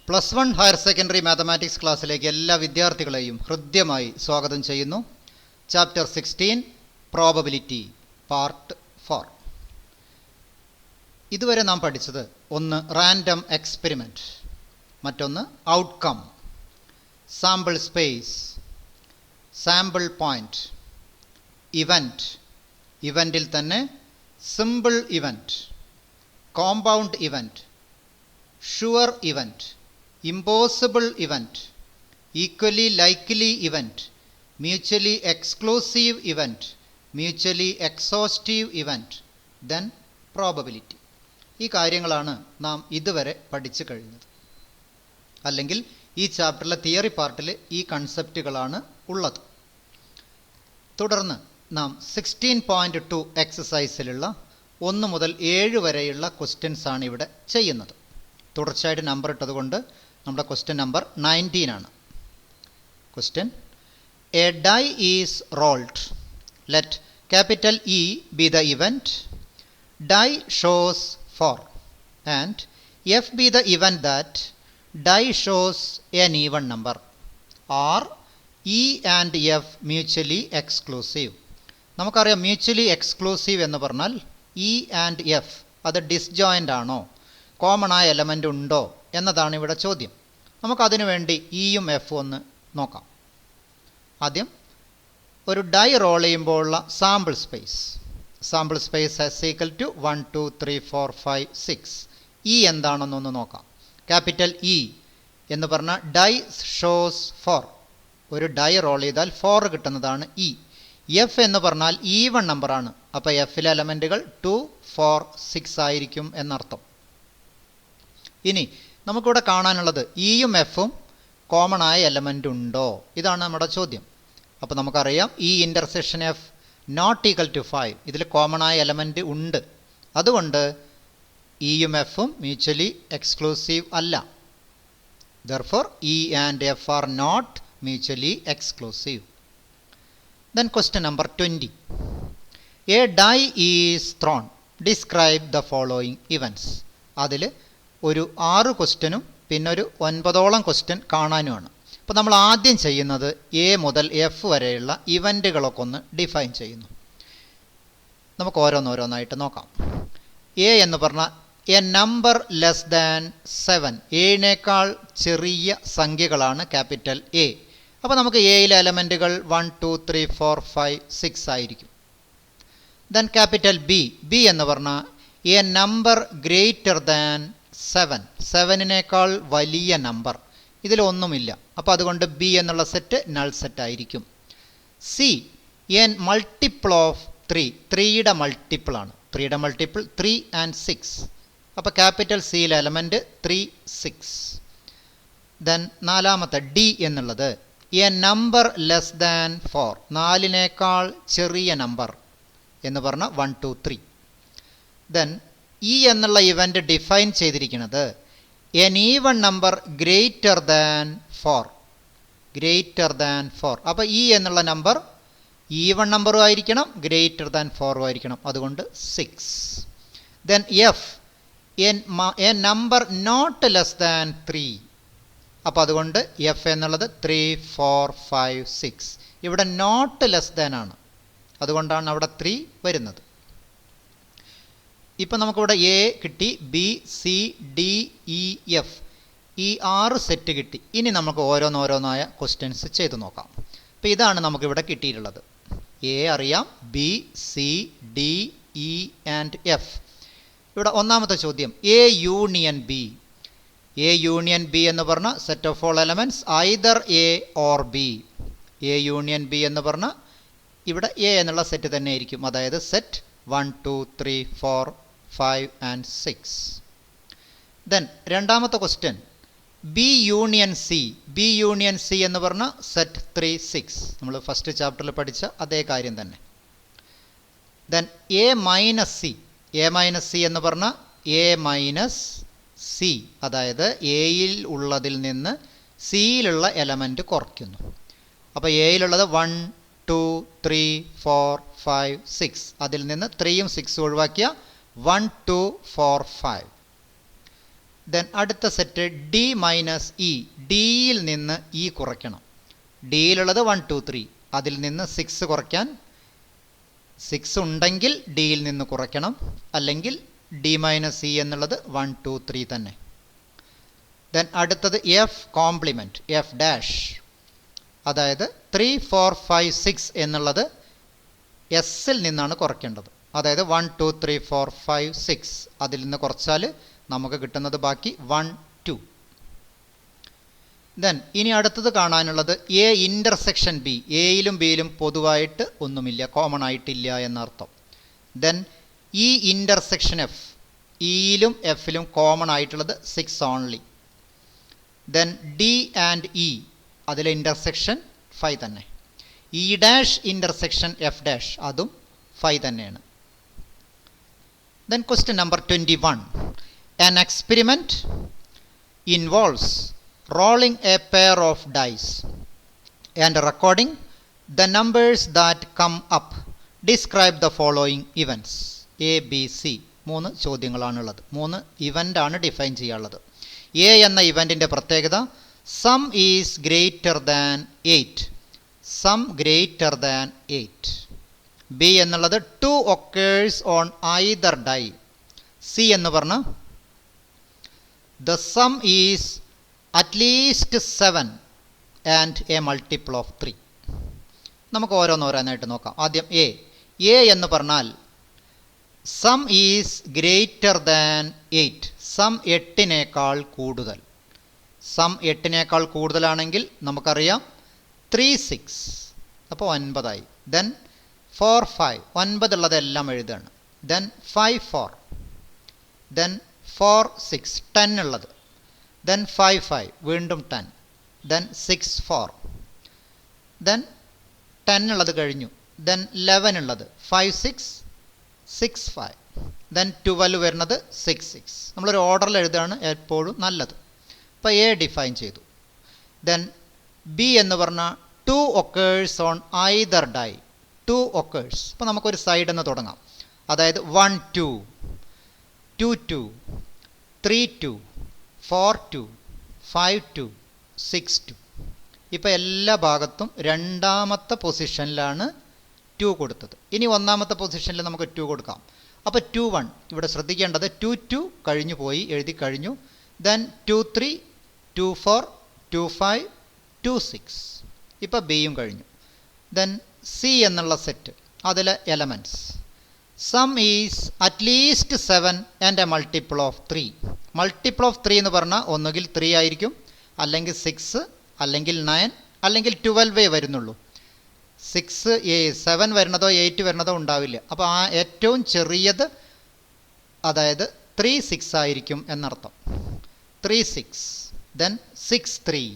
+1 higher secondary mathematics ക്ലാസ്സിലേക്ക് എല്ലാ വിദ്യാർത്ഥികളെയും ഹൃദ്യമായി സ്വാഗതം ചെയ്യുന്നു. Chapter 16 probability part 4. ഇതുവരെ നാം പഠിച്ചത് ഒന്ന് റാൻഡം എക്സ്പെരിമെൻറ്റ്, മറ്റൊന്ന് outcome, sample space, sample point, event, ഇവൻറ്റിൽ തന്നെ simple event, compound event, sure event, impossible event, equally likely event, mutually exclusive event, mutually exhaustive event, then probability. ഈ കാര്യങ്ങളാണ് നാം ഇതുവരെ പഠിച്ചു കഴിഞ്ഞത്. അല്ലെങ്കിൽ ഈ ചാപ്റ്ററിലെ തിയറി പാർട്ടിൽ ഈ കൺസെപ്റ്റുകളാണ് ഉള്ളത്. തുടർന്ന് നാം 16.2 എക്സസൈസിലുള്ള 1 മുതൽ 7 വരെയുള്ള ക്വസ്റ്റ്യൻസ് ആണ് ഇവിടെ ചെയ്യുന്നത്. തുടർച്ചയായിട്ട് നമ്പർ ഇട്ടതുകൊണ്ട് നമ്മുടെ ക്വസ്റ്റ്യൻ നമ്പർ 19 ആണ്. Question: a die is rolled. Let capital E be the event. Die shows 4 and F be the event that die shows an even number. Are E and F mutually exclusive. നമുക്കറിയാം mutually exclusive എന്ന് പറഞ്ഞാൽ E and F അത് disjoint ആണോ, common ആയ element ഉണ്ടോ എന്നതാണ് ഇവിടെ ചോദ്യം. നമുക്കതിനു വേണ്ടി ഇയും എഫും ഒന്ന് നോക്കാം. ആദ്യം ഒരു ഡൈ റോൾ ചെയ്യുമ്പോഴുള്ള sample space. Sample space as equal to 1 2 3 4 5 6. E എന്താണെന്നൊന്ന് നോക്കാം. ക്യാപിറ്റൽ ഇ എന്ന് പറഞ്ഞാൽ ഡൈ ഷോസ് 4. ഒരു ഡൈ റോൾ ചെയ്താൽ 4 കിട്ടുന്നതാണ് ഇ. എഫ് എന്ന് പറഞ്ഞാൽ ഈവൺ നമ്പറാണ്. അപ്പോൾ എഫിലെ എലമെൻറ്റുകൾ 2 4 6 ആയിരിക്കും എന്നർത്ഥം. ഇനി നമുക്കിവിടെ കാണാനുള്ളത് ഇയും എഫും കോമൺ ആയ എലമെൻ്റ് ഉണ്ടോ, ഇതാണ് നമ്മുടെ ചോദ്യം. അപ്പോൾ നമുക്കറിയാം E intersection F not equal to 5. ഇതിൽ കോമൺ ആയ എലമെൻ്റ് ഉണ്ട്. അതുകൊണ്ട് ഇയും എഫും മ്യൂച്വലി എക്സ്ക്ലൂസീവ് അല്ല. Therefore E and F are not mutually exclusive. Then question number 20. A die is thrown. Describe the following events. അതിൽ ഒരു 6 ക്വസ്റ്റ്യനും പിന്നെ ഒരു 9ഓളം ക്വസ്റ്റ്യൻ കാണാനുമാണ്. അപ്പോൾ നമ്മൾ ആദ്യം ചെയ്യുന്നത് എ മുതൽ എഫ് വരെയുള്ള ഇവൻറ്റുകളൊക്കെ ഒന്ന് ഡിഫൈൻ ചെയ്യുന്നു. നമുക്ക് ഓരോന്നോരോന്നായിട്ട് നോക്കാം. എ എന്ന് പറഞ്ഞാൽ എ നമ്പർ ലെസ് ദാൻ 7. ഏഴിനേക്കാൾ ചെറിയ സംഖ്യകളാണ് ക്യാപിറ്റൽ എ. അപ്പോൾ നമുക്ക് എയിലെ എലമെൻറ്റുകൾ 1 2 3 4 5 6 ആയിരിക്കും. Then capital B. ബി എന്ന് പറഞ്ഞാൽ എ നമ്പർ ഗ്രേറ്റർ ദാൻ 7. 7നേക്കാൾ വലിയ നമ്പർ. ഇതിലൊന്നുമില്ല. അപ്പോൾ അതുകൊണ്ട് ബി എന്നുള്ള സെറ്റ് നൾ സെറ്റ് ആയിരിക്കും. C an multiple of 3. 3യുടെ മൾട്ടിപ്പിളാണ്. 3യുടെ മൾട്ടിപ്പിൾ 3 and 6. അപ്പോൾ ക്യാപിറ്റൽ സിയിലെ എലമെൻറ്റ് 3 6. ദെൻ നാലാമത്തെ ഡി എന്നുള്ളത് എ നമ്പർ ലെസ് ദാൻ 4. 4നേക്കാൾ ചെറിയ നമ്പർ എന്ന് പറഞ്ഞാൽ 1 2 3. ദെൻ ഇ എന്നുള്ള ഇവൻ്റ് ഡിഫൈൻ ചെയ്തിരിക്കുന്നത് an even number greater than 4. Greater than 4. അപ്പോൾ ഇ എന്നുള്ള നമ്പർ ഈവൺ നമ്പറും ആയിരിക്കണം, ഗ്രേറ്റർ ദാൻ 4 ആയിരിക്കണം. അതുകൊണ്ട് 6. Then F A number note less than 3. അപ്പോൾ അതുകൊണ്ട് എഫ് എന്നുള്ളത് 3 4 5 6. ഇവിടെ നോട്ട് ലെസ് ദാൻ ആണ്. അതുകൊണ്ടാണ് അവിടെ 3 വരുന്നത്. ഇപ്പം നമുക്കിവിടെ എ കിട്ടി, B C D E F, ഈ 6 സെറ്റ് കിട്ടി. ഇനി നമുക്ക് ഓരോന്നോരോന്നായ ക്വസ്റ്റ്യൻസ് ചെയ്ത് നോക്കാം. അപ്പോൾ ഇതാണ് നമുക്കിവിടെ കിട്ടിയിട്ടുള്ളത്. എ അറിയാം, B C D E and F. ഇവിടെ ഒന്നാമത്തെ ചോദ്യം A union B. A union B എന്ന് പറഞ്ഞാൽ set of all elements either A or B. A union B എന്ന് പറഞ്ഞാൽ ഇവിടെ എ എന്നുള്ള സെറ്റ് തന്നെ ആയിരിക്കും. അതായത് സെറ്റ് 1 2 3 4 5 and 6. ദെൻ രണ്ടാമത്തെ question B union C. B union C എന്ന് പറഞ്ഞാൽ സെറ്റ് 3 6. നമ്മൾ ഫസ്റ്റ് ചാപ്റ്ററിൽ പഠിച്ച അതേ കാര്യം തന്നെ. Then A minus C. A minus C എന്ന് പറഞ്ഞാൽ എ മൈനസ് സി, അതായത് എയിൽ ഉള്ളതിൽ നിന്ന് സിയിലുള്ള എലമെൻറ്റ് കുറയ്ക്കുന്നു. അപ്പോൾ എയിലുള്ളത് 1 2 3 4 5 6. അതിൽ നിന്ന് 3യും 6 ഒഴിവാക്കിയ 1 2 4 5. ദെൻ അടുത്ത സെറ്റ് ഡി മൈനസ് ഇ, ഡിയിൽ നിന്ന് ഇ കുറയ്ക്കണം. ഡിയിലുള്ളത് 1 2 3, അതിൽ നിന്ന് 6 കുറയ്ക്കാൻ 6 ഉണ്ടെങ്കിൽ ഡിയിൽ നിന്ന് കുറയ്ക്കണം, അല്ലെങ്കിൽ ഡി മൈനസ് ഇ എന്നുള്ളത് 1 2 3 തന്നെ. ദെൻ അടുത്തത് എഫ് കോംപ്ലിമെൻറ്റ്, എഫ് ഡാഷ്, അതായത് 3 4 5 6 എന്നുള്ളത് എസ്സിൽ നിന്നാണ് കുറയ്ക്കേണ്ടത്. അതായത് 1 2 3 4 5 6, അതിൽ നിന്ന് കുറച്ചാൽ നമുക്ക് കിട്ടുന്നത് ബാക്കി 1 2. ദെൻ ഇനി അടുത്തത് കാണാനുള്ളത് എ ഇൻ്റർസെക്ഷൻ ബി, എയിലും ബിയിലും പൊതുവായിട്ട് ഒന്നുമില്ല, കോമൺ ആയിട്ടില്ല എന്നർത്ഥം. ദെൻ ഇ ഇൻ്റർസെക്ഷൻ എഫ്, ഇയിലും എഫിലും കോമൺ ആയിട്ടുള്ളത് 6 only. Then D and E, അതിലെ ഇൻ്റർസെക്ഷൻ 5 തന്നെ. E dash intersection F dash, അതും 5 തന്നെയാണ്. Then question number 21. An experiment involves rolling a pair of dice and recording the numbers that come up. Describe the following events. A, B, C. 3 ചോദ്യങ്ങളാണുള്ളത്. 3 ഇവൻ്റാണ് define ചെയ്യാനുള്ളത്. A എന്ന ഇവൻറ്റിൻ്റെ പ്രത്യേകത sum is greater than 8, sum greater than 8. B എന്നുള്ളത് 2 occurs on either die. C എന്ന് പറഞ്ഞാൽ the sum is at least 7 and a multiple of 3. നമുക്ക് ഓരോന്നോരോന്നായിട്ട് നോക്കാം. ആദ്യം എ. എ എന്ന് പറഞ്ഞാൽ sum is greater than 8, sum 8നേക്കാൾ കൂടുതൽ. സം 8നേക്കാൾ കൂടുതലാണെങ്കിൽ നമുക്കറിയാം 3 6, അപ്പോൾ 9 ആയി. ദെൻ 4 5, 9 ഉള്ളതെല്ലാം എഴുതാണ്. ദെൻ 5 4, ദെൻ 4 6, 10 ഉള്ളത്. ദെൻ 5 5, വീണ്ടും 10. ദെൻ 6 4, ദെൻ 10 ഉള്ളത് കഴിഞ്ഞു. ദെൻ 11 ഉള്ളത് 5 6 6 5, ദെൻ 12 വരുന്നത് 6 6. നമ്മളൊരു ഓർഡറിൽ എഴുതുകയാണ് എപ്പോഴും നല്ലത്. അപ്പോൾ എ ഡിഫൈൻ ചെയ്തു. ദെൻ ബി എന്ന് പറഞ്ഞാൽ 2 occurs on either die, 2 occurs. അപ്പോൾ നമുക്കൊരു സൈഡിൽ നിന്ന് തുടങ്ങാം. അതായത് 1 2 2 2 3 2 4 2 5 2 6 2. ഇപ്പോൾ എല്ലാ ഭാഗത്തും രണ്ടാമത്തെ പൊസിഷനിലാണ് 2 കൊടുത്തത്. ഇനി ഒന്നാമത്തെ പൊസിഷനിൽ നമുക്ക് 2 കൊടുക്കാം. അപ്പോൾ 2 1, ഇവിടെ ശ്രദ്ധിക്കേണ്ടത് 2 2 കഴിഞ്ഞു പോയി, എഴുതി കഴിഞ്ഞു. ദെൻ 2 3 2 4 2 5 2 6. ഇപ്പോൾ ബിയും കഴിഞ്ഞു. ദെൻ സി എന്നുള്ള സെറ്റ്, അതിലെ elements some is at least 7 and A multiple of 3. Multiple of 3 എന്ന് പറഞ്ഞാൽ ഒന്നുകിൽ 3 ആയിരിക്കും, അല്ലെങ്കിൽ 6, അല്ലെങ്കിൽ 9, അല്ലെങ്കിൽ 12 വരുന്നുള്ളൂ. 6 7 വരുന്നതോ 8 വരുന്നതോ ഉണ്ടാവില്ല. അപ്പോൾ ആ ഏറ്റവും ചെറിയത്, അതായത് 3 6 ആയിരിക്കും എന്നർത്ഥം. 3 6, ദെൻ 6 3,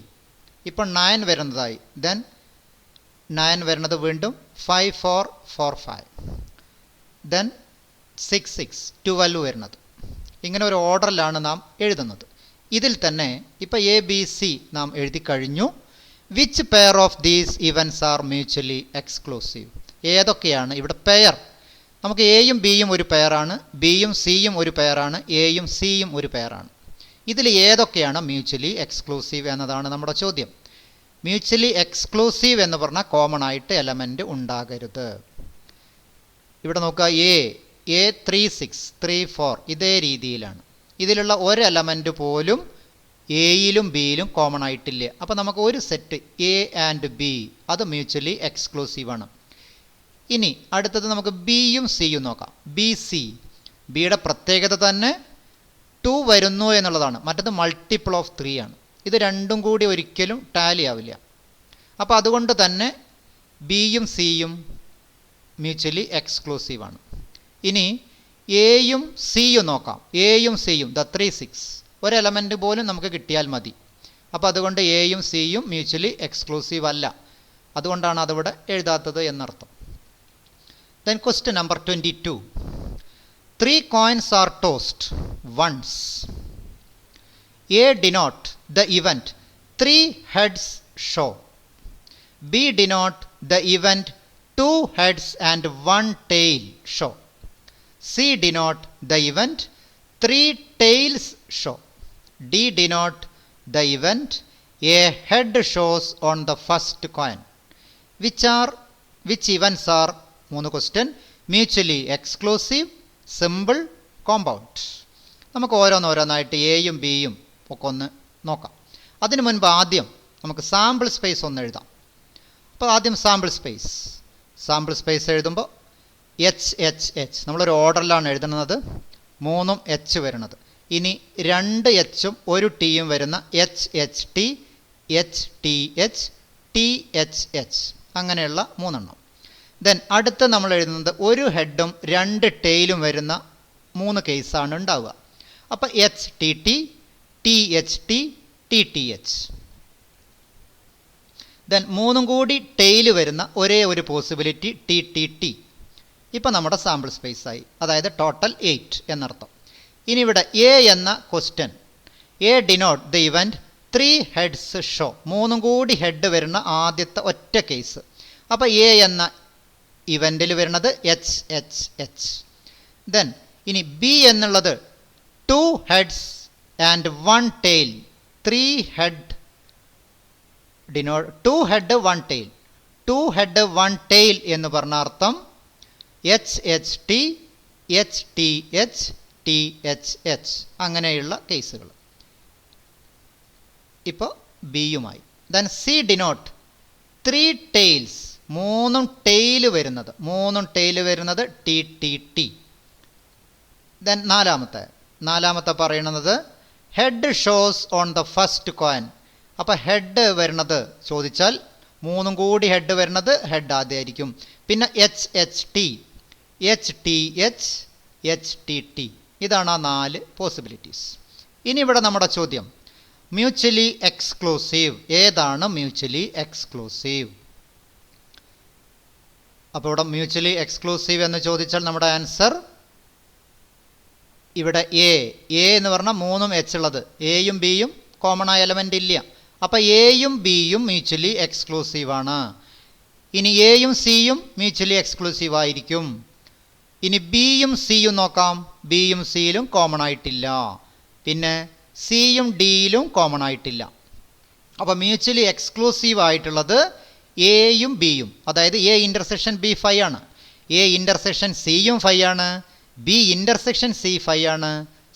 ഇപ്പോൾ 9 വരുന്നതായി. ദെൻ 9 വരുന്നത് വീണ്ടും 5 4 4 5, ദെൻ 6 6 12 വരുന്നത്. ഇങ്ങനെ ഒരു ഓർഡറിലാണ് നാം എഴുതുന്നത്. ഇതിൽ തന്നെ ഇപ്പോൾ എ ബി സി നാം എഴുതി കഴിഞ്ഞു. Which pair of these events R mutually exclusive? ഏതൊക്കെയാണ് ഇവിടെ പെയർ? നമുക്ക് എയും ബിയും ഒരു പെയറാണ്, ബിയും സിയും ഒരു പെയറാണ്, എയും സിയും ഒരു പെയറാണ്. ഇതിൽ ഏതൊക്കെയാണ് മ്യൂച്വലി എക്സ്ക്ലൂസീവ് എന്നതാണ് നമ്മുടെ ചോദ്യം. മ്യൂച്വലി എക്സ്ക്ലൂസീവ് എന്ന് പറഞ്ഞാൽ കോമൺ ആയിട്ട് എലമെൻറ്റ് ഉണ്ടാകരുത്. ഇവിടെ നോക്കുക, എ 3 6 3 4 ഇതേ രീതിയിലാണ്. ഇതിലുള്ള ഒരു എലമെൻറ്റ് പോലും എയിലും ബിയിലും കോമൺ ആയിട്ടില്ല. അപ്പോൾ നമുക്ക് ഒരു സെറ്റ് എ ആൻഡ് ബി, അത് മ്യൂച്വലി എക്സ്ക്ലൂസീവാണ്. ഇനി അടുത്തത് നമുക്ക് ബിയും സിയും നോക്കാം. ബി സി, ബിയുടെ പ്രത്യേകത തന്നെ 2 വരുന്നു എന്നുള്ളതാണ്. മറ്റത് മൾട്ടിപ്പിൾ ഓഫ് 3 ആണ്. ഇത് രണ്ടും കൂടി ഒരിക്കലും ടാലി ആവില്ല. അപ്പോൾ അതുകൊണ്ട് തന്നെ ബിയും സിയും മ്യൂച്വലി എക്സ്ക്ലൂസീവാണ്. ഇനി എയും സിയും നോക്കാം. എയും സിയും 3 6, ഒരു എലമെൻറ്റ് പോലും നമുക്ക് കിട്ടിയാൽ മതി. അപ്പോൾ അതുകൊണ്ട് എയും സിയും മ്യൂച്വലി എക്സ്ക്ലൂസീവ് അല്ല. അതുകൊണ്ടാണ് അതിവിടെ എഴുതാത്തത് എന്നർത്ഥം. Then question number 22. 3 coins are tossed once. A denote the event 3 heads show. B denote the event 2 heads and 1 tail show. C denote the event 3 tails show. D denote the event a head shows on the first coin. Which events are 3 question mutually exclusive, simple, compound. നമുക്ക് ഓരോന്നോരോന്നായിട്ട് എയും ബിയും ഒക്കെ ഒന്ന് നോക്കാം. അതിനു മുൻപ് ആദ്യം നമുക്ക് സാമ്പിൾ സ്പേസ് ഒന്ന് എഴുതാം. അപ്പോൾ ആദ്യം സാമ്പിൾ സ്പേസ് എഴുതുമ്പോൾ എച്ച് എച്ച് എച്ച് നമ്മളൊരു ഓർഡറിലാണ് എഴുതുന്നത്, 3 എച്ച് വരുന്നത്. ഇനി 2 എച്ചും 1 ടിയും വരുന്ന H H T, H T H, T H H, അങ്ങനെയുള്ള 3 എണ്ണം. ദെൻ അടുത്ത് നമ്മൾ എഴുതുന്നത് ഒരു ഹെഡും 2 ടെയിലും വരുന്ന 3 കേസാണ് ഉണ്ടാവുക. അപ്പോൾ H T T, T H T, T T H. Then 3 കൂടി ടെയിൽ വരുന്ന ഒരേ ഒരു പോസിബിലിറ്റി ടി ടി ടി. ഇപ്പം നമ്മുടെ സാമ്പിൾ സ്പേസ് ആയി, അതായത് ടോട്ടൽ 8 എന്നർത്ഥം. ഇനി ഇവിടെ എ എന്ന question, A denote the event 3 heads show, 3 കൂടി ഹെഡ് വരുന്ന ആദ്യത്തെ ഒറ്റ കേസ്. അപ്പോൾ എ എന്ന ഇവൻറ്റിൽ വരുന്നത് എച്ച് എച്ച് എച്ച്. ദെൻ ഇനി ബി എന്നുള്ളത് 2 heads and 1 tail, 3 head denote 2 head 1 tail, 2 head 1 tail എന്ന് പറഞ്ഞ അർത്ഥം H H T, H T H, T H H, അങ്ങനെയുള്ള കേസുകൾ. ഇപ്പോൾ ബിയുമായി. ദെൻ സി ഡിനോട്ട് 3 ടെയിൽസ്, 3 ടെയിൽ വരുന്നത് ടി ടി ടി. ദെൻ നാലാമത്തെ പറയുന്നത് head shows on the first coin. അപ്പോൾ ഹെഡ് വരുന്നത് ചോദിച്ചാൽ 3 കൂടി ഹെഡ് വരുന്നത് ഹെഡ് ആദ്യമായിരിക്കും. പിന്നെ H H T, H T H, H T T. ഇതാണ് ആ 4 പോസിബിലിറ്റീസ്. ഇനി ഇവിടെ നമ്മുടെ ചോദ്യം മ്യൂച്വലി എക്സ്ക്ലൂസീവ്. ഏതാണ് മ്യൂച്വലി എക്സ്ക്ലൂസീവ്? അപ്പോൾ ഇവിടെ മ്യൂച്വലി എക്സ്ക്ലൂസീവ് എന്ന് ചോദിച്ചാൽ നമ്മുടെ ആൻസർ ഇവിടെ എ എന്ന് പറഞ്ഞാൽ 3 എച്ച് ഉള്ളത്, എയും ബിയും കോമൺ ആയ എലമെൻ്റ് ഇല്ല. അപ്പോൾ എയും ബിയും മ്യൂച്വലി എക്സ്ക്ലൂസീവ് ആണ്. ഇനി എയും സിയും മ്യൂച്വലി എക്സ്ക്ലൂസീവ് ആയിരിക്കും. ഇനി ബിയും സിയും നോക്കാം, ബിയും സിയിലും കോമൺ ആയിട്ടില്ല, പിന്നെ സിയും ഡിയിലും കോമൺ ആയിട്ടില്ല. അപ്പോൾ മ്യൂച്വലി എക്സ്ക്ലൂസീവ് ആയിട്ടുള്ളത് എയും ബിയും, അതായത് എ ഇൻ്റർസെക്ഷൻ ബി 5 ആണ്, എ ഇൻ്റർസെക്ഷൻ സിയും 5 ആണ്, ബി ഇൻ്റർസെക്ഷൻ സി 5 ആണ്,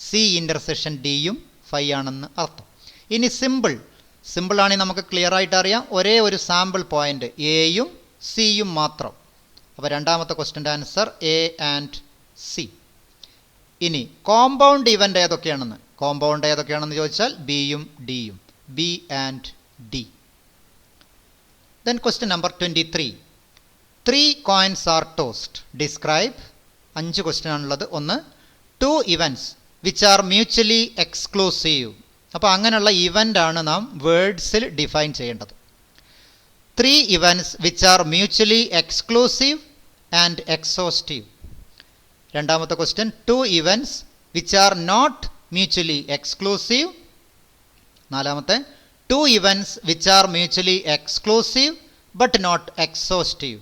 സി ഇൻ്റർസെക്ഷൻ ഡിയും 5 ആണെന്ന് അർത്ഥം. ഇനി സിമ്പിൾ ആണെങ്കിൽ നമുക്ക് ക്ലിയർ ആയിട്ട് അറിയാം, ഒരേ ഒരു സാമ്പിൾ പോയിൻ്റ് എയും സിയും മാത്രം. അപ്പോൾ രണ്ടാമത്തെ ക്വസ്റ്റ്യൻ്റെ ആൻസർ എ ആൻഡ് സി. ഇനി കോമ്പൗണ്ട് ഇവൻ്റ് ഏതൊക്കെയാണെന്ന് ചോദിച്ചാൽ ബിയും ഡിയും, B and D. Then question number 23. 3 coins are tossed. Describe. 5 question ആണുള്ളത്. 1 2 events which are mutually exclusive. അപ്പോൾ അങ്ങനെയുള്ള ഇവൻ്റ് ആണ് നാം വേർഡ്സിൽ ഡിഫൈൻ ചെയ്യേണ്ടത്. 3 events which are mutually exclusive and exhaustive. രണ്ടാമത്തെ question 2 events which are not mutually exclusive. നാലാമത്തെ 2 events which are mutually exclusive but not exhaustive.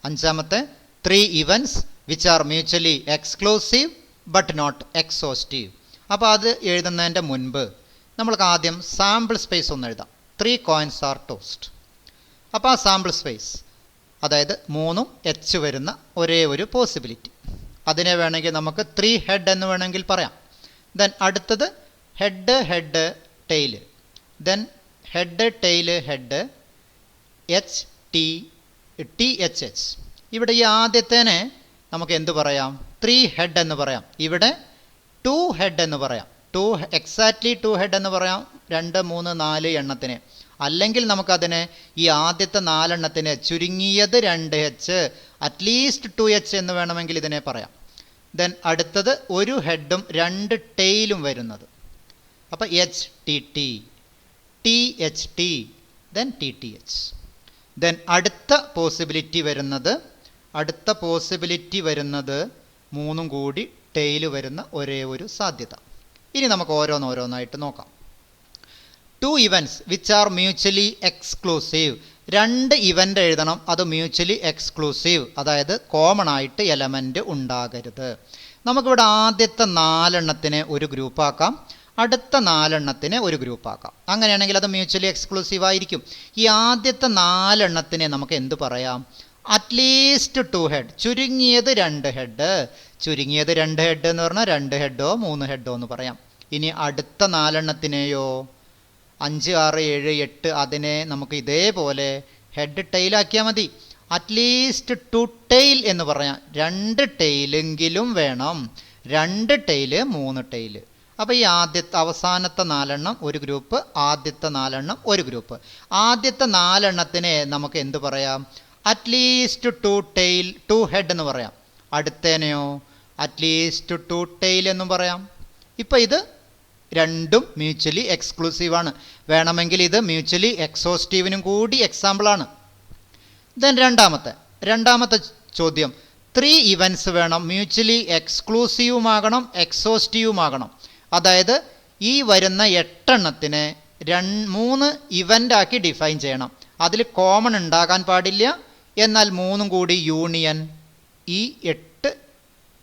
അഞ്ചാമത്തെ 3 events which are mutually exclusive but not exhaustive. അപ്പോൾ അത് എഴുതുന്നതിൻ്റെ മുൻപ് നമ്മൾക്ക് ആദ്യം sample space ഒന്ന് എഴുതാം. 3 coins are tossed. അപ്പോൾ ആ സാമ്പിൾ സ്പേസ്, അതായത് 3 എച്ച് വരുന്ന ഒരേ ഒരു പോസിബിലിറ്റി, അതിനെ വേണമെങ്കിൽ നമുക്ക് 3 ഹെഡ് എന്ന് വേണമെങ്കിൽ പറയാം. ദെൻ അടുത്തത് head tail, then head tail head, H T T H H. ഇവിടെ ഈ ആദ്യത്തേനെ നമുക്ക് എന്ത് പറയാം? 3 ഹെഡ് എന്ന് പറയാം. ഇവിടെ 2 ഹെഡ് എന്ന് പറയാം. എക്സാക്ട്ലി 2 ഹെഡ് എന്ന് പറയാം 2 3 4 എണ്ണത്തിന്. അല്ലെങ്കിൽ നമുക്കതിനെ ഈ ആദ്യത്തെ 4 എണ്ണത്തിന് ചുരുങ്ങിയത് 2 എച്ച്, അറ്റ്ലീസ്റ്റ് 2 എച്ച് എന്ന് വേണമെങ്കിൽ ഇതിനെ പറയാം. ദെൻ അടുത്തത് ഒരു ഹെഡും 2 ടെയിലും വരുന്നത്, അപ്പോൾ H T T, T H T, then T T H. Then അടുത്ത പോസിബിലിറ്റി വരുന്നത് 3 കൂടി ടെയിൽ വരുന്ന ഒരേ ഒരു സാധ്യത. ഇനി നമുക്ക് ഓരോന്നായിട്ട് നോക്കാം. 2 events which are mutually exclusive. 2 event എഴുതണം, അത് മ്യൂച്വലി എക്സ്ക്ലൂസീവ്, അതായത് കോമൺ ആയിട്ട് എലമെൻ്റ് ഉണ്ടാകരുത്. നമുക്കിവിടെ ആദ്യത്തെ 4 എണ്ണത്തിനെ ഒരു ഗ്രൂപ്പാക്കാം, അടുത്ത 4 എണ്ണത്തിനെ ഒരു ഗ്രൂപ്പാക്കാം. അങ്ങനെയാണെങ്കിൽ അത് മ്യൂച്വലി എക്സ്ക്ലൂസീവ് ആയിരിക്കും. ഈ ആദ്യത്തെ 4 എണ്ണത്തിനെ നമുക്ക് എന്ത് പറയാം? അറ്റ്ലീസ്റ്റ് 2 ഹെഡ്, ചുരുങ്ങിയത് 2 ഹെഡ്. ചുരുങ്ങിയത് 2 ഹെഡ് എന്ന് പറഞ്ഞാൽ 2 ഹെഡോ 3 ഹെഡോ എന്ന് പറയാം. ഇനി അടുത്ത 4 എണ്ണത്തിനെയോ 5, 6, 7, 8 അതിനെ നമുക്ക് ഇതേപോലെ ഹെഡ് ടെയിലാക്കിയാൽ മതി. അറ്റ്ലീസ്റ്റ് 2 ടെയിൽ എന്ന് പറയാം. 2 ടെയിലെങ്കിലും വേണം. 2 ടെയില് 3 ടെയില്. അപ്പോൾ ഈ അവസാനത്തെ 4 എണ്ണം ഒരു ഗ്രൂപ്പ്, ആദ്യത്തെ 4 എണ്ണം ഒരു ഗ്രൂപ്പ്. ആദ്യത്തെ 4 എണ്ണത്തിനെ നമുക്ക് എന്ത് പറയാം? അറ്റ്ലീസ്റ്റ് 2 ടെയിൽ 2 ഹെഡ് എന്ന് പറയാം. അടുത്തേനെയോ അറ്റ്ലീസ്റ്റ് 2 ടെയിൽ എന്നും പറയാം. ഇപ്പോൾ ഇത് രണ്ടും മ്യൂച്വലി എക്സ്ക്ലൂസീവാണ്. വേണമെങ്കിൽ ഇത് മ്യൂച്വലി എക്സോസ്റ്റീവിനും കൂടി എക്സാമ്പിളാണ്. ദെൻ രണ്ടാമത്തെ ചോദ്യം, 3 ഇവൻറ്റ്സ് വേണം. മ്യൂച്വലി എക്സ്ക്ലൂസീവുമാകണം, എക്സോസ്റ്റീവുമാകണം. അതായത് ഈ വരുന്ന 8 എണ്ണത്തിനെ 3 ഇവൻ്റാക്കി ഡിഫൈൻ ചെയ്യണം. അതിൽ കോമൺ ഉണ്ടാകാൻ പാടില്ല, എന്നാൽ 3 കൂടി യൂണിയൻ ഈ 8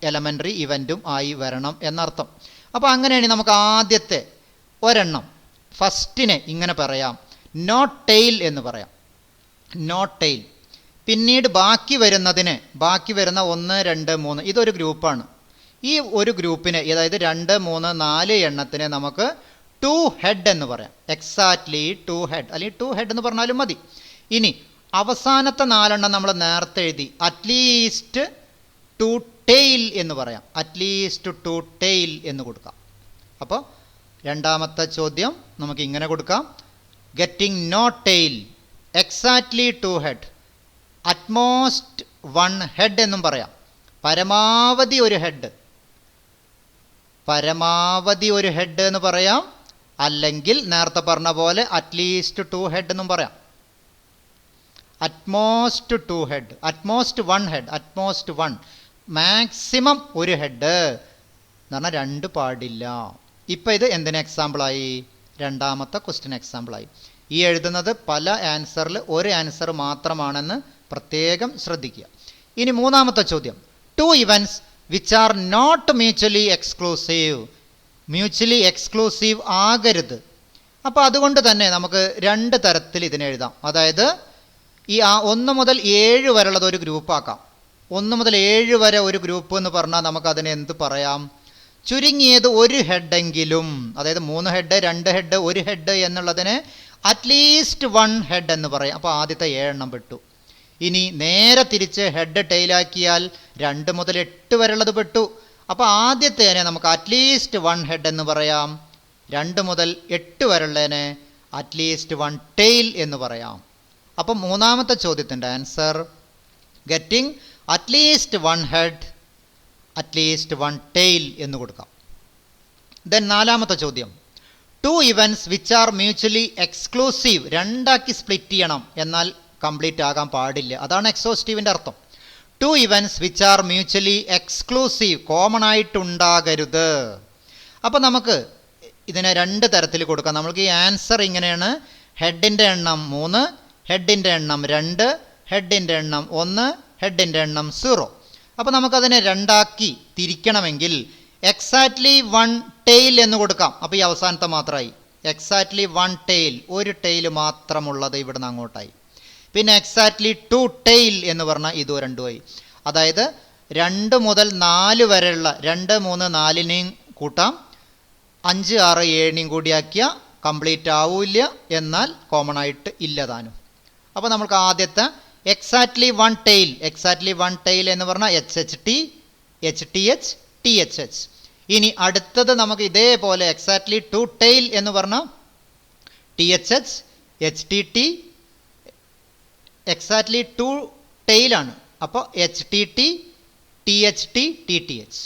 എലമെൻ്ററി ഇവൻറ്റും ആയി വരണം എന്നർത്ഥം. അപ്പോൾ അങ്ങനെയാണ് നമുക്ക് ആദ്യത്തെ ഒരെണ്ണം ഫസ്റ്റിനെ ഇങ്ങനെ പറയാം, നോട്ട് ടെയിൽ എന്ന് പറയാം. Not tail. പിന്നീട് ബാക്കി വരുന്ന 1, 2, 3 ഇതൊരു ഗ്രൂപ്പാണ്. ഈ ഒരു ഗ്രൂപ്പിനെ, അതായത് 2, 3, 4 എണ്ണത്തിനെ നമുക്ക് 2 ഹെഡ് എന്ന് പറയാം. എക്സാക്ട്ലി 2 ഹെഡ്, അല്ലെങ്കിൽ 2 ഹെഡ് എന്ന് പറഞ്ഞാലും മതി. ഇനി അവസാനത്തെ 4 എണ്ണം നമ്മൾ നേരത്തെ എഴുതി, അറ്റ്ലീസ്റ്റ് 2 ടെയിൽ എന്ന് പറയാം. അറ്റ്ലീസ്റ്റ് 2 ടെയിൽ എന്ന് കൊടുക്കാം. അപ്പോൾ രണ്ടാമത്തെ ചോദ്യം നമുക്ക് ഇങ്ങനെ കൊടുക്കാം, getting not tail, exactly 2 head, at most 1 head എന്നും പറയാം. പരമാവധി ഒരു ഹെഡ് എന്ന് പറയാം. അല്ലെങ്കിൽ നേരത്തെ പറഞ്ഞ പോലെ അറ്റ്ലീസ്റ്റ് 2 ഹെഡ് എന്നും പറയാം. Utmost 2 head, at most 1 head, at most 1, maximum ഒരു ഹെഡ് എന്ന് പറഞ്ഞാൽ 2 പാടില്ല. ഇപ്പം ഇത് എന്തിന് എക്സാമ്പിളായി? രണ്ടാമത്തെ ക്വസ്റ്റ്യൻ എക്സാമ്പിളായി. ഈ എഴുതുന്നത് പല ആൻസറിൽ ഒരു ആൻസർ മാത്രമാണെന്ന് പ്രത്യേകം ശ്രദ്ധിക്കുക. ഇനി മൂന്നാമത്തെ ചോദ്യം, 2 events which are not mutually exclusive. Mutually exclusive ആകരുത്. അപ്പോൾ അതുകൊണ്ട് തന്നെ നമുക്ക് 2 തരത്തിൽ ഇതിനെ എഴുതാം. അതായത് ഈ 1 മുതൽ 7 വരെയുള്ളത് ഒരു ഗ്രൂപ്പാക്കാം. 1 മുതൽ 7 വരെ ഒരു ഗ്രൂപ്പ് എന്ന് പറഞ്ഞാൽ നമുക്കതിനെ എന്ത് പറയാം? ചുരുങ്ങിയത് ഒരു ഹെഡെങ്കിലും, അതായത് 3 ഹെഡ്, 2 ഹെഡ്, 1 ഹെഡ് എന്നുള്ളതിനെ അറ്റ്ലീസ്റ്റ് 1 ഹെഡ് എന്ന് പറയാം. അപ്പോൾ ആദ്യത്തെ 7 എണ്ണം പെട്ടു. ഇനി നേരെ തിരിച്ച് ഹെഡ് ടെയിലാക്കിയാൽ 2 മുതൽ 8 വരെയുള്ളത് പെട്ടു. അപ്പോൾ ആദ്യത്തേനെ നമുക്ക് അറ്റ്ലീസ്റ്റ് 1 ഹെഡ് എന്ന് പറയാം. 2 മുതൽ 8 വരെയുള്ളതിനെ അറ്റ്ലീസ്റ്റ് 1 ടെയിൽ എന്ന് പറയാം. അപ്പം മൂന്നാമത്തെ ചോദ്യത്തിൻ്റെ answer getting at least 1 head, at least 1 tail എന്ന് കൊടുക്കാം. ദെൻ നാലാമത്തെ ചോദ്യം, 2 events which are mutually exclusive. 2ആക്കി സ്പ്ലിറ്റ് ചെയ്യണം, എന്നാൽ കംപ്ലീറ്റ് ആകാൻ പാടില്ല. അതാണ് എക്സോസ്റ്റീവിൻ്റെ അർത്ഥം. 2 events which are mutually exclusive, common ആയിട്ടുണ്ടാകരുത്. അപ്പോൾ നമുക്ക് ഇതിനെ 2 തരത്തിൽ കൊടുക്കാം. നമുക്ക് ഈ ആൻസർ ഇങ്ങനെയാണ്, ഹെഡിൻ്റെ എണ്ണം 3, ഹെഡിൻ്റെ എണ്ണം 2, ഹെഡിൻ്റെ എണ്ണം 1, ഹെഡിൻ്റെ എണ്ണം 0. അപ്പോൾ നമുക്കതിനെ 2ആക്കി തിരിക്കണമെങ്കിൽ എക്സാക്ട്ലി 1 ടെയിൽ എന്ന് കൊടുക്കാം. അപ്പോൾ ഈ അവസാനത്തെ മാത്രമായി. എക്സാക്ട്ലി 1 ടെയിൽ, ഒരു ടെയിൽ മാത്രമുള്ളത് ഇവിടുന്ന് അങ്ങോട്ടായി. പിന്നെ എക്സാക്ട്ലി 2 ടെയിൽ എന്ന് പറഞ്ഞാൽ ഇതോ 2ആയി. അതായത് 2 മുതൽ 4 വരെയുള്ള 2, 3, 4നെയും കൂട്ടാം, 5, 6, 7നെയും കൂടിയാക്കിയാൽ കംപ്ലീറ്റ് ആവില്ല, എന്നാൽ കോമൺ ആയിട്ട് ഇല്ലതാനും. അപ്പോൾ നമുക്ക് ആദ്യത്തെ എക്സാക്ട്ലി 1 ടെയിൽ, എക്സാക്ട്ലി 1 ടെയിൽ എന്ന് പറഞ്ഞാൽ HHT, HTH, THH. ഇനി അടുത്തത് നമുക്ക് ഇതേപോലെ എക്സാക്ട്ലി 2 ടെയിൽ എന്ന് പറഞ്ഞാൽ THH, HTT, എക്സാക്ട്ലി 2 ടെയിലാണ്. അപ്പോൾ HTT, THT, TTH.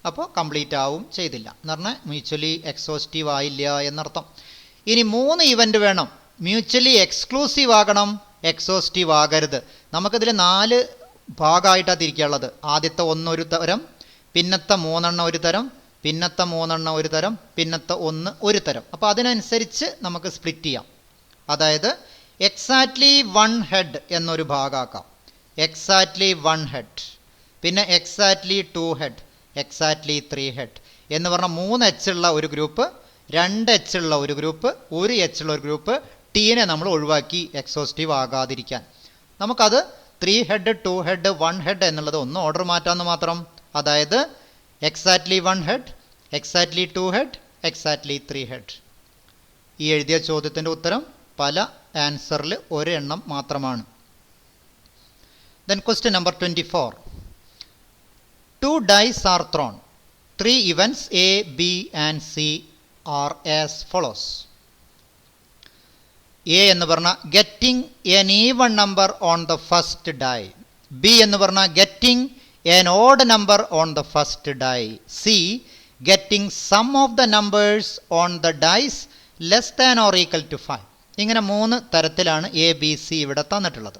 അപ്പോൾ കംപ്ലീറ്റ് ആവും ചെയ്തില്ല എന്ന് പറഞ്ഞാൽ മ്യൂച്വലി എക്സോസ്റ്റീവ് ആയില്ല എന്നർത്ഥം. ഇനി 3 ഇവൻ്റ് വേണം. മ്യൂച്വലി എക്സ്ക്ലൂസീവ് ആകണം, എക്സോസ്റ്റീവ് ആകരുത്. നമുക്കിതിൽ 4 ഭാഗമായിട്ടാണ് തിരിക്കാനുള്ളത്. ആദ്യത്തെ 1 ഒരു തരം, പിന്നത്തെ 3 എണ്ണം ഒരു തരം, പിന്നത്തെ 3 എണ്ണം ഒരു തരം, പിന്നത്തെ 1 ഒരു തരം. അപ്പോൾ അതിനനുസരിച്ച് നമുക്ക് സ്പ്ലിറ്റ് ചെയ്യാം. അതായത് എക്സാക്ട്ലി 1 ഹെഡ് എന്നൊരു ഭാഗമാക്കാം. എക്സാക്ട്ലി 1 ഹെഡ്, പിന്നെ എക്സാക്ട്ലി 2 ഹെഡ്, എക്സാക്ട്ലി 3 ഹെഡ് എന്ന് പറഞ്ഞാൽ 3 H ഉള്ള ഒരു ഗ്രൂപ്പ്, 2 H ഉള്ള ഒരു ഗ്രൂപ്പ്, 1 H ഉള്ള ഒരു ഗ്രൂപ്പ്, ടീനെ നമ്മൾ ഒഴിവാക്കി എക്സോസ്റ്റീവ് ആകാതിരിക്കാൻ. നമുക്കത് 3 ഹെഡ് 2 ഹെഡ് 1 ഹെഡ് എന്നുള്ളത് ഒന്ന് ഓർഡർ മാറ്റാമെന്ന് മാത്രം. അതായത് exactly 1 head, exactly 2 head, exactly 3 head. ഈ എഴുതിയ ചോദ്യത്തിൻ്റെ ഉത്തരം പല ആൻസറിൽ ഒരെണ്ണം മാത്രമാണ്. Then question number 24. 2 dice are thrown. 3 events A, B and C are as follows. A എന്ന് പറഞ്ഞാൽ getting an even number on the first die. B എന്ന് പറഞ്ഞാൽ getting an odd number on the first die. C getting sum of the numbers on the dice less than or equal to 5. ഇങ്ങനെ 3 തരത്തിലാണ് A B C ഇവിടെ തന്നിട്ടുള്ളത്.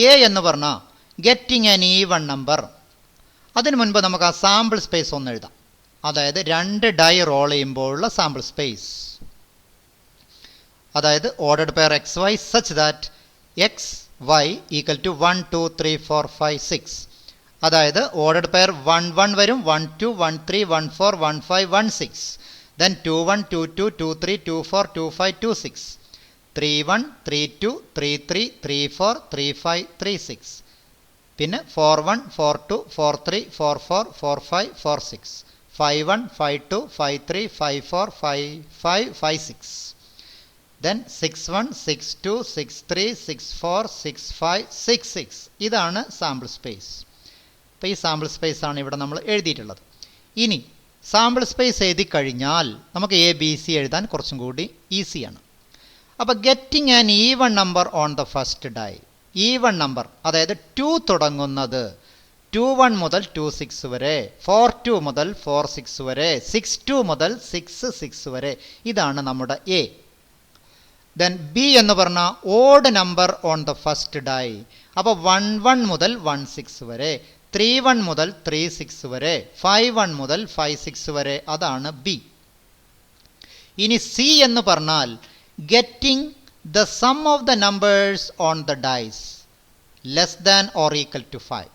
A എന്ന് പറഞ്ഞാൽ getting an even number. അതിനു മുൻപ് നമുക്ക് ആ സാമ്പിൾ സ്പേസ് ഒന്ന് എഴുതാം. അതായത് 2 ഡൈ റോൾ ചെയ്യുമ്പോഴുള്ള സാമ്പിൾ സ്പേസ്. അതായത് ordered pair X Y such that X Y equal to 1 2 3 4 5 6. അതായത് ഓർഡർഡ് പെയർ 1 1 വരും, 1 2 1 3 1 4 1 5 1 6. then 2 1 2 2 2 3 2 4 2 5 2 6. 3 1 3 2 3 3 3 4 3 5 3 6. പിന്നെ 4 1 4 2 4 3 4 4 4 5 4 6. 5 1 5 2 5 3 5 4 5 5 5 6. then 6 1 6 2 6 3 6 4 6 5 6 6. ഇതാണ് സാമ്പിൾ സ്പേസ്. അപ്പോൾ ഈ സാമ്പിൾ സ്പേസ് ആണ് ഇവിടെ നമ്മൾ എഴുതിയിട്ടുള്ളത്. ഇനി സാമ്പിൾ സ്പേസ് എഴുതി കഴിഞ്ഞാൽ നമുക്ക് എ ബി സി എഴുതാൻ കുറച്ചും കൂടി ഈസിയാണ്. അപ്പോൾ getting an even number on the first die. Even number അതായത് 2 തുടങ്ങുന്നത് 2 1 മുതൽ 2 6 വരെ, 4 2 മുതൽ 4 6 വരെ, 6 2 മുതൽ 6 6 വരെ. ഇതാണ് നമ്മുടെ എ. ദെൻ ബി എന്ന് പറഞ്ഞാൽ odd number on the first die. അപ്പോൾ 1 1 മുതൽ 1 6 വരെ, 3 1 മുതൽ 3 6 വരെ, 5 1 മുതൽ 5 6 വരെ. അതാണ് ബി. ഇനി സി എന്ന് പറഞ്ഞാൽ getting the sum of the numbers on the dice less than or equal to 5.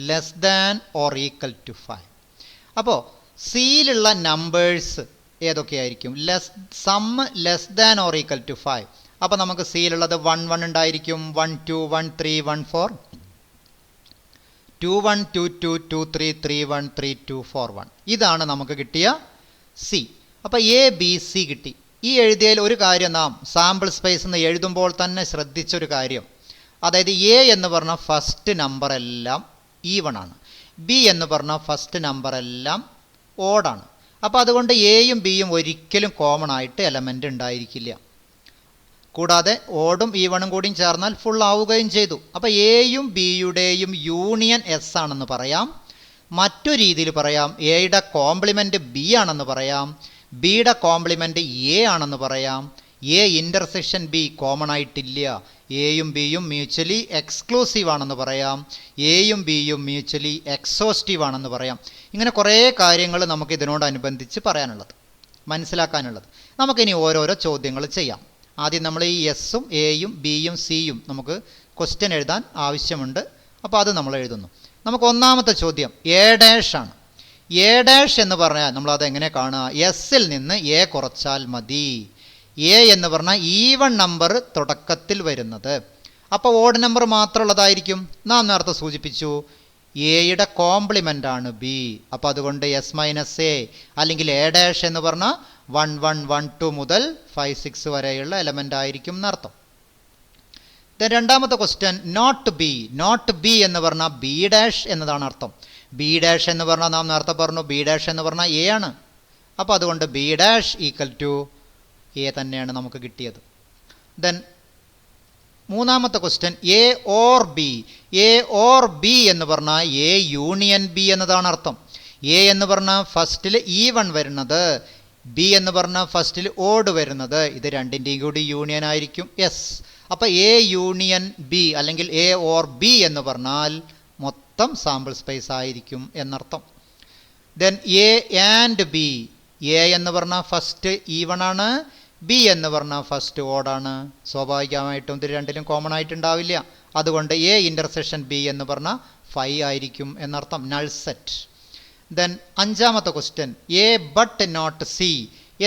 Less than or equal to 5. അപ്പോൾ സിയിലുള്ള നമ്പേഴ്സ് ഏതൊക്കെയായിരിക്കും? Sum less than or equal to 5. അപ്പോൾ നമുക്ക് സിയിലുള്ളത് 1 1 ഉണ്ടായിരിക്കും, 1 2 1 3 1 4, 2 1 2 2 2 3 3 1 3 2 4 1. ഇതാണ് നമുക്ക് കിട്ടിയ സി. അപ്പോൾ എ ബി സി കിട്ടി. ഈ എഴുതിയതിൽ ഒരു കാര്യം നാം സാമ്പിൾ സ്പേസ് എന്ന് എഴുതുമ്പോൾ തന്നെ ശ്രദ്ധിച്ചൊരു കാര്യം, അതായത് എ എന്ന് പറഞ്ഞ ഫസ്റ്റ് നമ്പർ എല്ലാം ഈവൺ ആണ്, ബി എന്ന് പറഞ്ഞ ഫസ്റ്റ് നമ്പർ എല്ലാം ഓഡാണ്. അപ്പോൾ അതുകൊണ്ട് എയും ബിയും ഒരിക്കലും കോമൺ ആയിട്ട് എലമെൻ്റ് ഉണ്ടായിരിക്കില്ല. കൂടാതെ ഓടും ഈവണും കൂടിയും ചേർന്നാൽ ഫുൾ ആവുകയും ചെയ്തു. അപ്പോൾ എയും ബിയുടെയും യൂണിയൻ എസ് ആണെന്ന് പറയാം. മറ്റു രീതിയിൽ പറയാം എയുടെ കോംപ്ലിമെൻറ്റ് ബി ആണെന്ന് പറയാം, ബിയുടെ കോംപ്ലിമെൻറ്റ് എ ആണെന്ന് പറയാം. എ ഇൻ്റർസെക്ഷൻ ബി കോമൺ ആയിട്ടില്ല, എയും ബിയും മ്യൂച്വലി എക്സ്ക്ലൂസീവ് ആണെന്ന് പറയാം, എയും ബിയും മ്യൂച്വലി എക്സോസ്റ്റീവ് ആണെന്ന് പറയാം. ഇങ്ങനെ കുറേ കാര്യങ്ങൾ നമുക്ക് ഇതിനോടനുബന്ധിച്ച് പറയാനുള്ളത്, മനസ്സിലാക്കാനുള്ളത്. നമുക്കിനി ഓരോരോ ചോദ്യങ്ങൾ ചെയ്യാം. ആദ്യം നമ്മൾ ഈ എസും എയും ബിയും സിയും നമുക്ക് ക്വസ്റ്റ്യൻ എഴുതാൻ ആവശ്യമുണ്ട്. അപ്പോൾ അത് നമ്മൾ എഴുതുന്നു. നമുക്ക് ഒന്നാമത്തെ ചോദ്യം എ ഡാഷ് ആണ്. എ ഡാഷ് എന്ന് പറഞ്ഞാൽ നമ്മളത് എങ്ങനെ കാണുക? എസിൽ നിന്ന് എ കുറച്ചാൽ മതി. എ എന്ന് പറഞ്ഞാൽ ഈവൺ നമ്പർ തുടക്കത്തിൽ വരുന്നത്. അപ്പോൾ ഓഡ് നമ്പർ മാത്രമുള്ളതായിരിക്കും. നാം നേരത്തെ സൂചിപ്പിച്ചു എയുടെ കോംപ്ലിമെൻ്റ് ആണ് ബി. അപ്പോൾ അതുകൊണ്ട് എസ് മൈനസ് എ അല്ലെങ്കിൽ എ ഡാഷ് എന്ന് പറഞ്ഞാൽ 1 1 1 2 മുതൽ 5 6 വരെയുള്ള എലമെൻ്റ് ആയിരിക്കും എന്നർത്ഥം. രണ്ടാമത്തെ question not B. Not B എന്ന് പറഞ്ഞാൽ ബി ഡാഷ് എന്നതാണ് അർത്ഥം. ബി ഡാഷ് എന്ന് പറഞ്ഞാൽ നാം നേരത്തെ പറഞ്ഞു ബി ഡാഷ് എന്ന് പറഞ്ഞാൽ എ ആണ്. അപ്പോൾ അതുകൊണ്ട് B dash equal to A തന്നെയാണ് നമുക്ക് കിട്ടിയത്. ദെൻ മൂന്നാമത്തെ question A or B. A or B എന്ന് പറഞ്ഞാൽ എ യൂണിയൻ ബി എന്നതാണ് അർത്ഥം. എ എന്ന് പറഞ്ഞാൽ ഫസ്റ്റിൽ ഈവൺ വരുന്നത്, ബി എന്ന് പറഞ്ഞാൽ ഫസ്റ്റിൽ ഓഡ് വരുന്നത്. ഇത് രണ്ടിൻ്റെയും കൂടി യൂണിയൻ ആയിരിക്കും എസ്. അപ്പോൾ എ യൂണിയൻ ബി അല്ലെങ്കിൽ എ ഓർ ബി എന്ന് പറഞ്ഞാൽ മൊത്തം സാമ്പിൾ സ്പേസ് ആയിരിക്കും എന്നർത്ഥം. Then A and B. A എന്ന് പറഞ്ഞാൽ ഫസ്റ്റ് ഈവൺ ആണ്, ബി എന്ന് പറഞ്ഞാൽ ഫസ്റ്റ് ഓഡാണ്. സ്വാഭാവികമായിട്ടും ഇത് രണ്ടിലും കോമൺ ആയിട്ടുണ്ടാവില്ല. അതുകൊണ്ട് എ ഇൻ്റർസെക്ഷൻ ബി എന്ന് പറഞ്ഞാൽ 5 ആയിരിക്കും എന്നർത്ഥം, നൾ സെറ്റ്. ദെൻ അഞ്ചാമത്തെ question A but not C.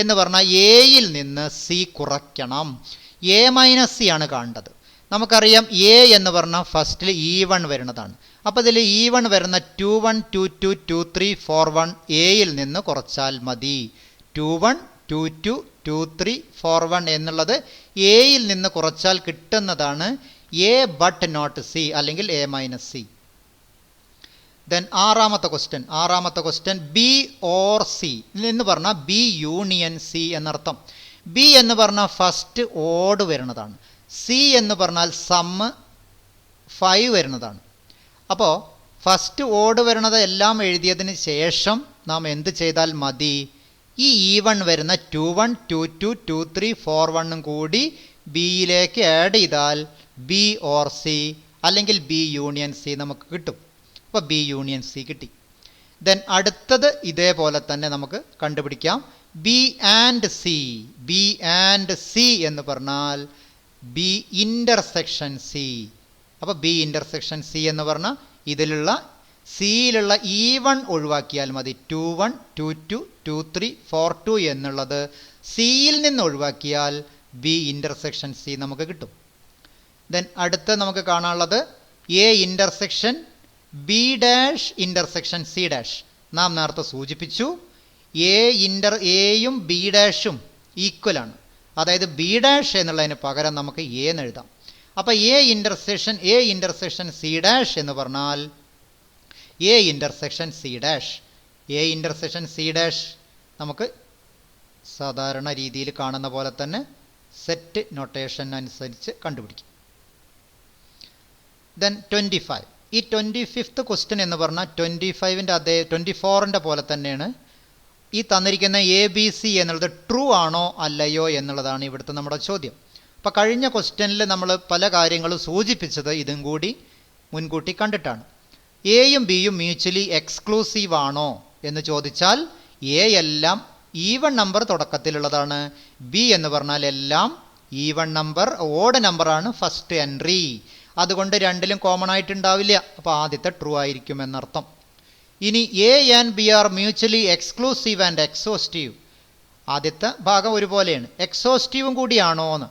എന്ന് പറഞ്ഞാൽ എയിൽ നിന്ന് സി കുറയ്ക്കണം. എ മൈനസ് സി ആണ് കാണേണ്ടത്. നമുക്കറിയാം എ എന്ന് പറഞ്ഞാൽ ഫസ്റ്റിൽ E1 വരുന്നതാണ്. അപ്പോൾ ഇതിൽ E1 വരുന്ന 21, 22, 23, 41 എയിൽ നിന്ന് കുറച്ചാൽ മതി. 21, 22, 23, 41 എന്നുള്ളത് എയിൽ നിന്ന് കുറച്ചാൽ കിട്ടുന്നതാണ് എ ബട്ട് നോട്ട് സി അല്ലെങ്കിൽ എ മൈനസ് സി. ദെൻ ആറാമത്തെ ക്വസ്റ്റ്യൻ ബി ഓർ സി എന്ന് പറഞ്ഞാൽ ബി യൂണിയൻ സി എന്നർത്ഥം. ബി എന്ന് പറഞ്ഞാൽ ഫസ്റ്റ് ഓഡ് വരുന്നതാണ്. സി എന്ന് പറഞ്ഞാൽ സമ്മ് 5 വരുന്നതാണ്. അപ്പോൾ ഫസ്റ്റ് ഓഡ് വരുന്നത് എല്ലാം എഴുതിയതിന് ശേഷം നാം എന്ത് ചെയ്താൽ മതി? ഈ E1 വരുന്ന 21, 22, 23, 41 കൂടി ബിയിലേക്ക് ആഡ് ചെയ്താൽ ബി ഓർ സി അല്ലെങ്കിൽ ബി യൂണിയൻ സി നമുക്ക് കിട്ടും. അപ്പോൾ ബി യൂണിയൻ സി കിട്ടി. ദെൻ അടുത്തത് ഇതേപോലെ തന്നെ നമുക്ക് കണ്ടുപിടിക്കാം. ബി ആൻഡ് സി എന്ന് പറഞ്ഞാൽ ബി ഇൻ്റർസെക്ഷൻ സി. അപ്പോൾ ബി ഇൻ്റർസെക്ഷൻ സി എന്ന് പറഞ്ഞാൽ ഇതിലുള്ള സിയിലുള്ള E1 ഒഴിവാക്കിയാൽ മതി. 21, 22, 23, 42 എന്നുള്ളത് സിയിൽ നിന്ന് ഒഴിവാക്കിയാൽ ബി ഇൻ്റർസെക്ഷൻ സി നമുക്ക് കിട്ടും. ദെൻ അടുത്ത് നമുക്ക് കാണാനുള്ളത് A intersection B dash intersection C dash. നാം നേരത്തെ സൂചിപ്പിച്ചു എയും ബി ഡാഷും ഈക്വലാണ്. അതായത് ബി ഡാഷ് എന്നുള്ളതിന് പകരം നമുക്ക് എ എന്ന് എഴുതാം. അപ്പോൾ എ ഇൻ്റർസെക്ഷൻ സി ഡാഷ് എന്ന് പറഞ്ഞാൽ എ ഇൻ്റർസെക്ഷൻ സി ഡാഷ് നമുക്ക് സാധാരണ രീതിയിൽ കാണുന്ന പോലെ തന്നെ സെറ്റ് നൊട്ടേഷൻ അനുസരിച്ച് കണ്ടുപിടിക്കും. ദെൻ 25. ഈ 25th ക്വസ്റ്റ്യൻ എന്ന് പറഞ്ഞാൽ 25ൻ്റെ അതേ 24ൻ്റെ പോലെ തന്നെയാണ്. ഈ തന്നിരിക്കുന്ന എ ബി സി എന്നുള്ളത് ട്രൂ ആണോ അല്ലയോ എന്നുള്ളതാണ് ഇവിടുത്തെ നമ്മുടെ ചോദ്യം. അപ്പോൾ കഴിഞ്ഞ ക്വസ്റ്റ്യനിൽ നമ്മൾ പല കാര്യങ്ങളും സൂചിപ്പിച്ചത് ഇതും കൂടി മുൻകൂട്ടി കണ്ടിട്ടാണ്. എയും ബിയും മ്യൂച്വലി എക്സ്ക്ലൂസീവ് ആണോ എന്ന് ചോദിച്ചാൽ എ എല്ലാം ഈവൺ നമ്പർ തുടക്കത്തിലുള്ളതാണ്. ബി എന്ന് പറഞ്ഞാൽ എല്ലാം ഈവൺ നമ്പർ, ഓഡ് നമ്പറാണ് ഫസ്റ്റ് എൻട്രി. അതുകൊണ്ട് രണ്ടിലും കോമൺ ആയിട്ടുണ്ടാവില്ല. അപ്പോൾ ആദ്യത്തെ ട്രൂ ആയിരിക്കും എന്നർത്ഥം. ഇനി A and B R mutually exclusive and exhaustive. ആദ്യത്തെ ഭാഗം ഒരുപോലെയാണ്. എക്സോസ്റ്റീവും കൂടിയാണോ എന്ന്.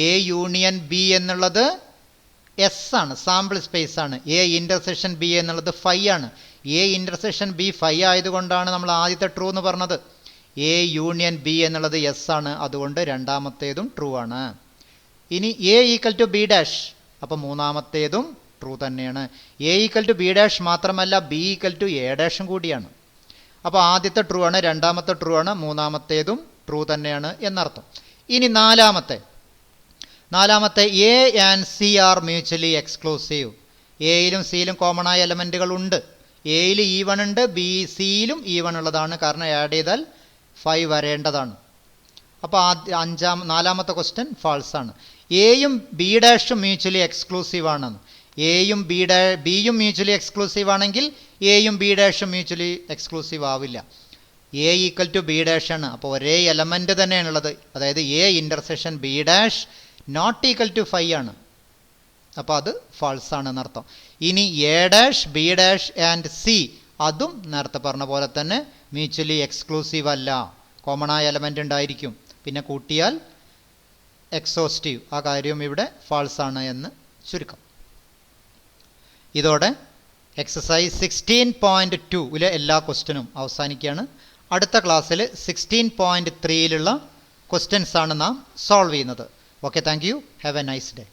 എ യൂണിയൻ ബി എന്നുള്ളത് എസ് ആണ്, സാമ്പിൾ സ്പേസ് ആണ്. എ ഇൻ്റർസെക്ഷൻ ബി എന്നുള്ളത് 5 ആണ്. എ ഇൻ്റർസെക്ഷൻ ബി 5 ആയതുകൊണ്ടാണ് നമ്മൾ ആദ്യത്തെ ട്രൂ എന്ന് പറഞ്ഞത്. എ യൂണിയൻ ബി എന്നുള്ളത് എസ് ആണ്, അതുകൊണ്ട് രണ്ടാമത്തേതും ട്രൂ ആണ്. ഇനി A equal to B dash, അപ്പോൾ മൂന്നാമത്തേതും ട്രൂ തന്നെയാണ്. A equal to B dash മാത്രമല്ല ബി ഈക്വൽ ടു എ ഡാഷും കൂടിയാണ്. അപ്പോൾ ആദ്യത്തെ ട്രൂ ആണ്, രണ്ടാമത്തെ ട്രൂ ആണ്, മൂന്നാമത്തേതും ട്രൂ തന്നെയാണ് എന്നർത്ഥം. ഇനി നാലാമത്തെ A and C are mutually exclusive. എയിലും സിയിലും കോമൺ ആയ എലമെൻറ്റുകൾ ഉണ്ട്. എയിൽ E1 ഉണ്ട്, സിയിലും E1 ഉള്ളതാണ്. കാരണം ആഡ് ചെയ്താൽ 5 വരേണ്ടതാണ്. അപ്പോൾ നാലാമത്തെ ക്വസ്റ്റ്യൻ ഫാൾസ് ആണ്. എയും ബി ഡാഷും മ്യൂച്വലി എക്സ്ക്ലൂസീവ് ആണെന്ന്. എയും ബിയും മ്യൂച്വലി എക്സ്ക്ലൂസീവ് ആണെങ്കിൽ എയും ബി ഡാഷും മ്യൂച്വലി എക്സ്ക്ലൂസീവ് ആവില്ല. A equal to B dash ആണ്. അപ്പോൾ ഒരേ എലമെൻറ്റ് തന്നെയാണുള്ളത്. അതായത് A intersection B dash not equal to 5 ആണ്. അപ്പോൾ അത് ഫാൾസ് ആണ് എന്നർത്ഥം. ഇനി A dash B dash and C അതും നേരത്തെ പറഞ്ഞ പോലെ തന്നെ മ്യൂച്വലി എക്സ്ക്ലൂസീവ് അല്ല. കോമൺ ആയ എലമെൻ്റ് ഉണ്ടായിരിക്കും. പിന്നെ കൂട്ടിയാൽ എക്സോസ്റ്റീവ്. ആ കാര്യവും ഇവിടെ ഫാൾസ് ആണ് എന്ന് ചുരുക്കം. ഇതോടെ എക്സസൈസ് 16.2 എല്ലാ ക്വസ്റ്റ്യനും അവസാനിക്കുകയാണ്. അടുത്ത ക്ലാസ്സിൽ 16.3 ക്വസ്റ്റ്യൻസ് ആണ് നാം സോൾവ് ചെയ്യുന്നത്. Okay, thank you. Have A nice day.